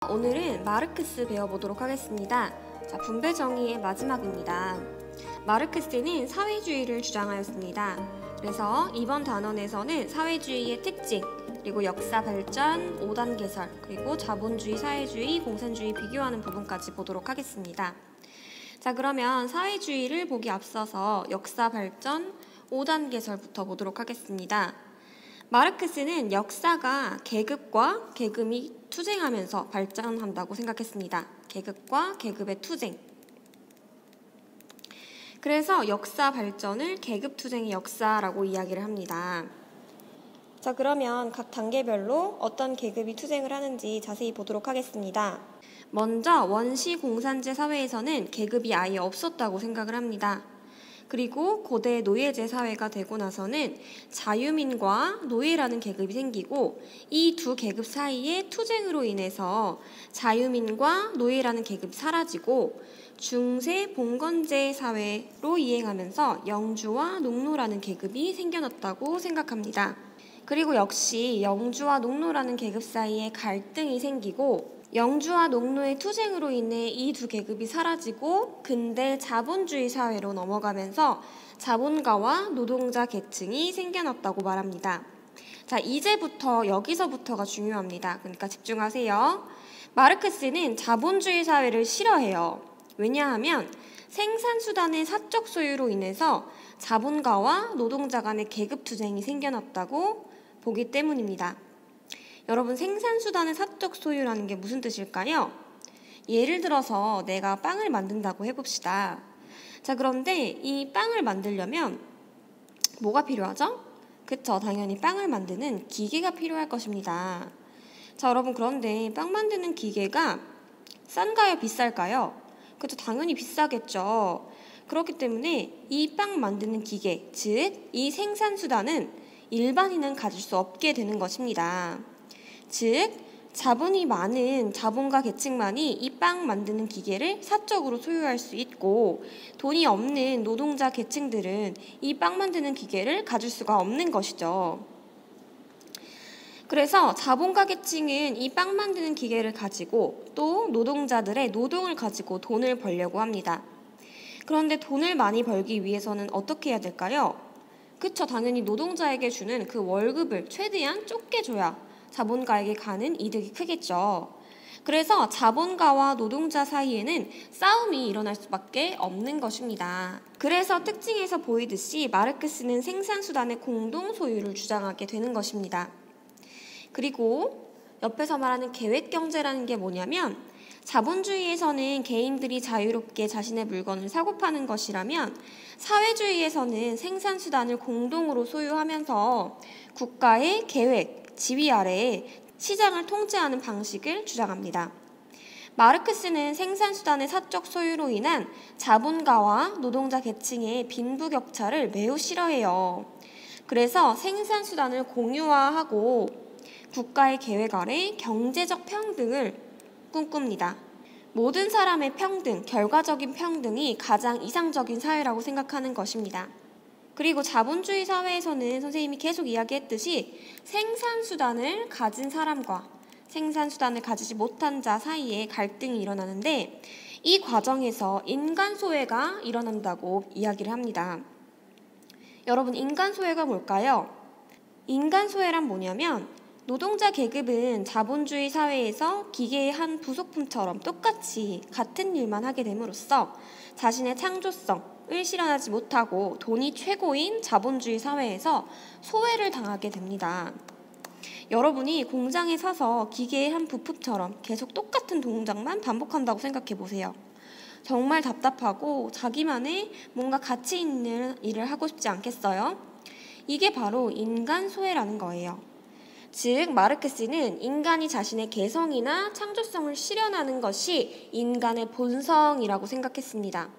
오늘은 마르크스 배워보도록 하겠습니다. 자, 분배 정의의 마지막입니다. 마르크스는 사회주의를 주장하였습니다. 그래서 이번 단원에서는 사회주의의 특징, 그리고 역사 발전, 5단 개설, 그리고 자본주의, 사회주의, 공산주의 비교하는 부분까지 보도록 하겠습니다. 자, 그러면 사회주의를 보기 앞서서 역사 발전, 5단 개설부터 보도록 하겠습니다. 마르크스는 역사가 계급과 계급이 투쟁하면서 발전한다고 생각했습니다. 계급과 계급의 투쟁. 그래서 역사 발전을 계급 투쟁의 역사라고 이야기를 합니다. 자, 그러면 각 단계별로 어떤 계급이 투쟁을 하는지 자세히 보도록 하겠습니다. 먼저 원시 공산제 사회에서는 계급이 아예 없었다고 생각을 합니다. 그리고 고대 노예제 사회가 되고 나서는 자유민과 노예라는 계급이 생기고 이 두 계급 사이의 투쟁으로 인해서 자유민과 노예라는 계급이 사라지고 중세 봉건제 사회로 이행하면서 영주와 농노라는 계급이 생겨났다고 생각합니다. 그리고 역시 영주와 농노라는 계급 사이에 갈등이 생기고 영주와 농노의 투쟁으로 인해 이 두 계급이 사라지고 근대 자본주의 사회로 넘어가면서 자본가와 노동자 계층이 생겨났다고 말합니다. 자, 이제부터 여기서부터가 중요합니다. 그러니까 집중하세요. 마르크스는 자본주의 사회를 싫어해요. 왜냐하면 생산수단의 사적 소유로 인해서 자본가와 노동자 간의 계급 투쟁이 생겨났다고 보기 때문입니다. 여러분, 생산수단의 사적 소유라는 게 무슨 뜻일까요? 예를 들어서 내가 빵을 만든다고 해봅시다. 자, 그런데 이 빵을 만들려면 뭐가 필요하죠? 그쵸, 당연히 빵을 만드는 기계가 필요할 것입니다. 자, 여러분, 그런데 빵 만드는 기계가 싼가요, 비쌀까요? 그쵸, 당연히 비싸겠죠. 그렇기 때문에 이 빵 만드는 기계, 즉 이 생산수단은 일반인은 가질 수 없게 되는 것입니다. 즉, 자본이 많은 자본가 계층만이 이 빵 만드는 기계를 사적으로 소유할 수 있고 돈이 없는 노동자 계층들은 이 빵 만드는 기계를 가질 수가 없는 것이죠. 그래서 자본가 계층은 이 빵 만드는 기계를 가지고 또 노동자들의 노동을 가지고 돈을 벌려고 합니다. 그런데 돈을 많이 벌기 위해서는 어떻게 해야 될까요? 그쵸, 당연히 노동자에게 주는 그 월급을 최대한 좁게 줘야 자본가에게 가는 이득이 크겠죠. 그래서 자본가와 노동자 사이에는 싸움이 일어날 수밖에 없는 것입니다. 그래서 특징에서 보이듯이 마르크스는 생산수단의 공동 소유를 주장하게 되는 것입니다. 그리고 옆에서 말하는 계획경제라는 게 뭐냐면 자본주의에서는 개인들이 자유롭게 자신의 물건을 사고 파는 것이라면 사회주의에서는 생산수단을 공동으로 소유하면서 국가의 계획, 지휘 아래에 시장을 통제하는 방식을 주장합니다. 마르크스는 생산수단의 사적 소유로 인한 자본가와 노동자 계층의 빈부격차를 매우 싫어해요. 그래서 생산수단을 공유화하고 국가의 계획 아래 경제적 평등을 꿈꿉니다. 모든 사람의 평등, 결과적인 평등이 가장 이상적인 사회라고 생각하는 것입니다. 그리고 자본주의 사회에서는 선생님이 계속 이야기했듯이 생산수단을 가진 사람과 생산수단을 가지지 못한 자 사이에 갈등이 일어나는데 이 과정에서 인간소외가 일어난다고 이야기를 합니다. 여러분, 인간소외가 뭘까요? 인간소외란 뭐냐면 노동자 계급은 자본주의 사회에서 기계의 한 부속품처럼 똑같이 같은 일만 하게 됨으로써 자신의 창조성을 실현하지 못하고 돈이 최고인 자본주의 사회에서 소외를 당하게 됩니다. 여러분이 공장에 서서 기계의 한 부품처럼 계속 똑같은 동작만 반복한다고 생각해 보세요. 정말 답답하고 자기만의 뭔가 가치 있는 일을 하고 싶지 않겠어요? 이게 바로 인간 소외라는 거예요. 즉, 마르크스는 인간이 자신의 개성이나 창조성을 실현하는 것이 인간의 본성이라고 생각했습니다.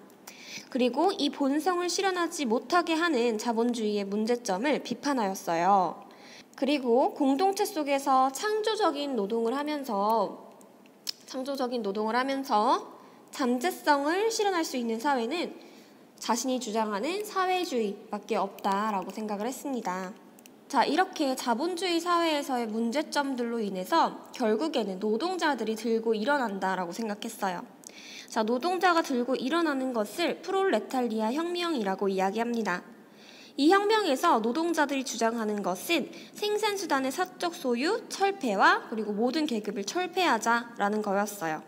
그리고 이 본성을 실현하지 못하게 하는 자본주의의 문제점을 비판하였어요. 그리고 공동체 속에서 창조적인 노동을 하면서 잠재성을 실현할 수 있는 사회는 자신이 주장하는 사회주의밖에 없다라고 생각을 했습니다. 자, 이렇게 자본주의 사회에서의 문제점들로 인해서 결국에는 노동자들이 들고 일어난다라고 생각했어요. 자, 노동자가 들고 일어나는 것을 프롤레타리아 혁명이라고 이야기합니다. 이 혁명에서 노동자들이 주장하는 것은 생산수단의 사적 소유, 철폐와 그리고 모든 계급을 철폐하자라는 거였어요.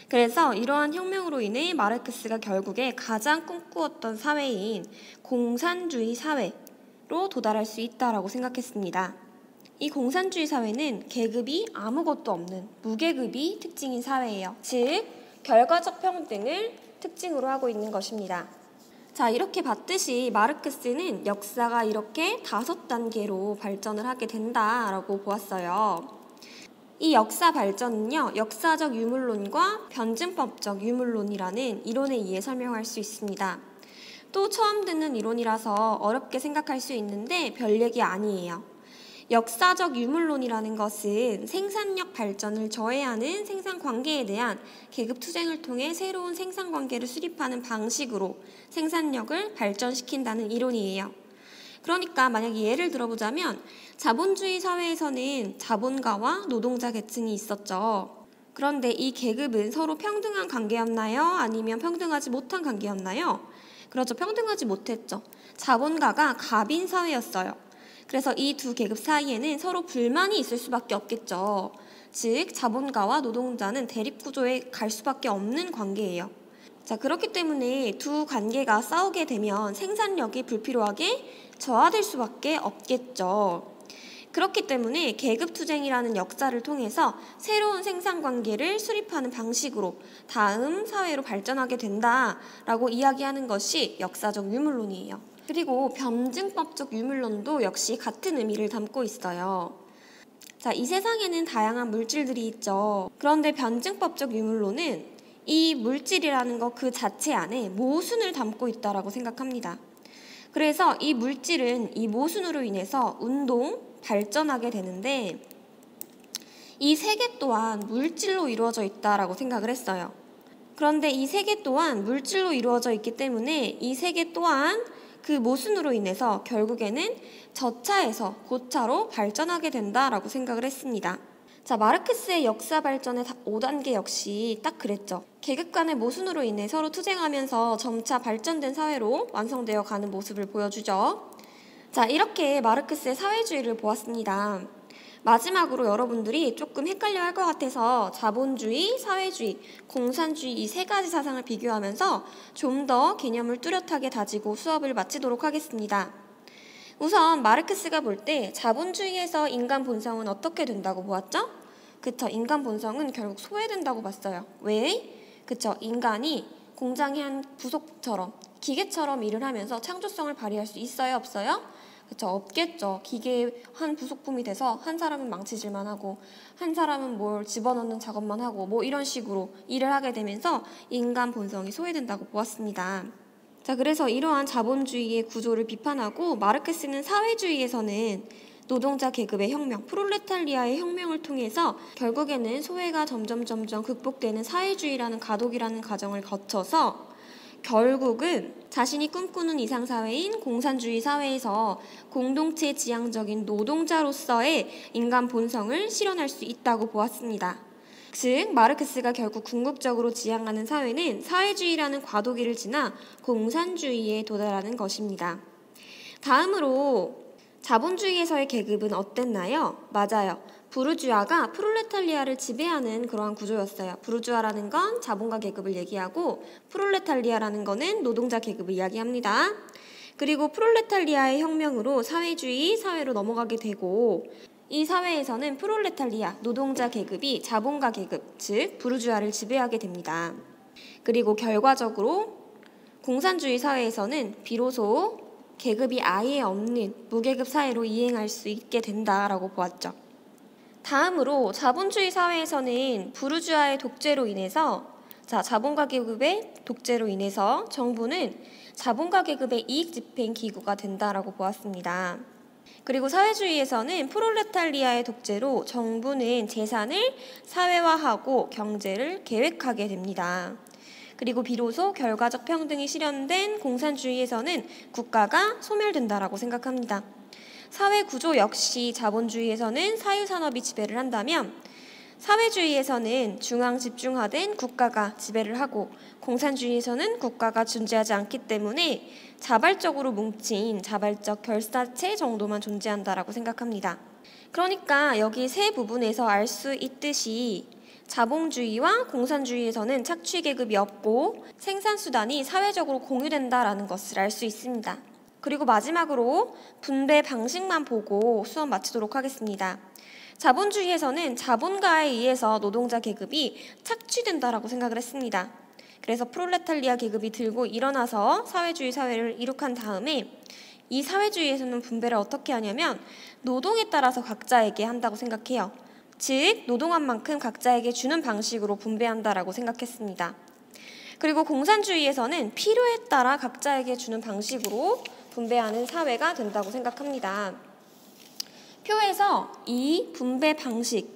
그래서 이러한 혁명으로 인해 마르크스가 결국에 가장 꿈꾸었던 사회인 공산주의 사회로 도달할 수 있다라고 생각했습니다. 이 공산주의 사회는 계급이 아무것도 없는 무계급이 특징인 사회예요. 즉, 결과적 평등을 특징으로 하고 있는 것입니다. 자, 이렇게 봤듯이 마르크스는 역사가 이렇게 5단계로 발전을 하게 된다라고 보았어요. 이 역사 발전은요, 역사적 유물론과 변증법적 유물론이라는 이론에 의해 설명할 수 있습니다. 또 처음 듣는 이론이라서 어렵게 생각할 수 있는데 별 얘기 아니에요. 역사적 유물론이라는 것은 생산력 발전을 저해하는 생산관계에 대한 계급투쟁을 통해 새로운 생산관계를 수립하는 방식으로 생산력을 발전시킨다는 이론이에요. 그러니까 만약에 예를 들어보자면 자본주의 사회에서는 자본가와 노동자 계층이 있었죠. 그런데 이 계급은 서로 평등한 관계였나요? 아니면 평등하지 못한 관계였나요? 그렇죠. 평등하지 못했죠. 자본가가 갑인 사회였어요. 그래서 이 두 계급 사이에는 서로 불만이 있을 수밖에 없겠죠. 즉, 자본가와 노동자는 대립구조에 갈 수밖에 없는 관계예요. 자, 그렇기 때문에 두 관계가 싸우게 되면 생산력이 불필요하게 저하될 수밖에 없겠죠. 그렇기 때문에 계급투쟁이라는 역사를 통해서 새로운 생산관계를 수립하는 방식으로 다음 사회로 발전하게 된다라고 이야기하는 것이 역사적 유물론이에요. 그리고 변증법적 유물론도 역시 같은 의미를 담고 있어요. 자, 이 세상에는 다양한 물질들이 있죠. 그런데 변증법적 유물론은 이 물질이라는 것 그 자체 안에 모순을 담고 있다라고 생각합니다. 그래서 이 물질은 이 모순으로 인해서 발전하게 되는데 이 세계 또한 물질로 이루어져 있다라고 생각을 했어요. 그런데 이 세계 또한 물질로 이루어져 있기 때문에 이 세계 또한 그 모순으로 인해서 결국에는 저차에서 고차로 발전하게 된다라고 생각을 했습니다. 자, 마르크스의 역사 발전의 5단계 역시 딱 그랬죠. 계급 간의 모순으로 인해 서로 투쟁하면서 점차 발전된 사회로 완성되어 가는 모습을 보여주죠. 자, 이렇게 마르크스의 사회주의를 보았습니다. 마지막으로 여러분들이 조금 헷갈려 할 것 같아서 자본주의, 사회주의, 공산주의 이 세 가지 사상을 비교하면서 좀 더 개념을 뚜렷하게 다지고 수업을 마치도록 하겠습니다. 우선 마르크스가 볼 때 자본주의에서 인간 본성은 어떻게 된다고 보았죠? 그쵸, 인간 본성은 결국 소외된다고 봤어요. 왜? 그쵸, 인간이 공장의 한 부속처럼 기계처럼 일을 하면서 창조성을 발휘할 수 있어요, 없어요? 그쵸, 없겠죠. 기계의 한 부속품이 돼서 한 사람은 망치질만 하고 한 사람은 뭘 집어넣는 작업만 하고 뭐 이런 식으로 일을 하게 되면서 인간 본성이 소외된다고 보았습니다. 자, 그래서 이러한 자본주의의 구조를 비판하고 마르크스는 사회주의에서는 노동자 계급의 혁명, 프롤레타리아의 혁명을 통해서 결국에는 소외가 점점 극복되는 사회주의라는 가독이라는 과정을 거쳐서 결국은 자신이 꿈꾸는 이상사회인 공산주의 사회에서 공동체 지향적인 노동자로서의 인간 본성을 실현할 수 있다고 보았습니다. 즉, 마르크스가 결국 궁극적으로 지향하는 사회는 사회주의라는 과도기를 지나 공산주의에 도달하는 것입니다. 다음으로 자본주의에서의 계급은 어땠나요? 맞아요. 부르주아가 프롤레타리아를 지배하는 그러한 구조였어요. 부르주아라는 건 자본가 계급을 얘기하고 프롤레타리아라는 거는 노동자 계급을 이야기합니다. 그리고 프롤레타리아의 혁명으로 사회주의 사회로 넘어가게 되고 이 사회에서는 프롤레타리아, 노동자 계급이 자본가 계급, 즉 부르주아를 지배하게 됩니다. 그리고 결과적으로 공산주의 사회에서는 비로소 계급이 아예 없는 무계급 사회로 이행할 수 있게 된다라고 보았죠. 다음으로 자본주의 사회에서는 부르주아의 독재로 인해서 자본가 계급의 독재로 인해서 정부는 자본가 계급의 이익 집행 기구가 된다라고 보았습니다. 그리고 사회주의에서는 프롤레타리아의 독재로 정부는 재산을 사회화하고 경제를 계획하게 됩니다. 그리고 비로소 결과적 평등이 실현된 공산주의에서는 국가가 소멸된다라고 생각합니다. 사회 구조 역시 자본주의에서는 사유산업이 지배를 한다면 사회주의에서는 중앙 집중화된 국가가 지배를 하고 공산주의에서는 국가가 존재하지 않기 때문에 자발적으로 뭉친 자발적 결사체 정도만 존재한다라고 생각합니다. 그러니까 여기 세 부분에서 알 수 있듯이 자본주의와 공산주의에서는 착취계급이 없고 생산수단이 사회적으로 공유된다라는 것을 알 수 있습니다. 그리고 마지막으로 분배 방식만 보고 수업 마치도록 하겠습니다. 자본주의에서는 자본가에 의해서 노동자 계급이 착취된다라고 생각을 했습니다. 그래서 프롤레타리아 계급이 들고 일어나서 사회주의 사회를 이룩한 다음에 이 사회주의에서는 분배를 어떻게 하냐면 노동에 따라서 각자에게 한다고 생각해요. 즉 노동한 만큼 각자에게 주는 방식으로 분배한다라고 생각했습니다. 그리고 공산주의에서는 필요에 따라 각자에게 주는 방식으로 분배하는 사회가 된다고 생각합니다. 표에서 이 분배 방식,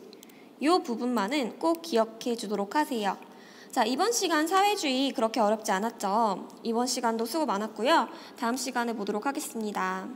이 부분만은 꼭 기억해 주도록 하세요. 자, 이번 시간 사회주의 그렇게 어렵지 않았죠? 이번 시간도 수고 많았고요. 다음 시간에 보도록 하겠습니다.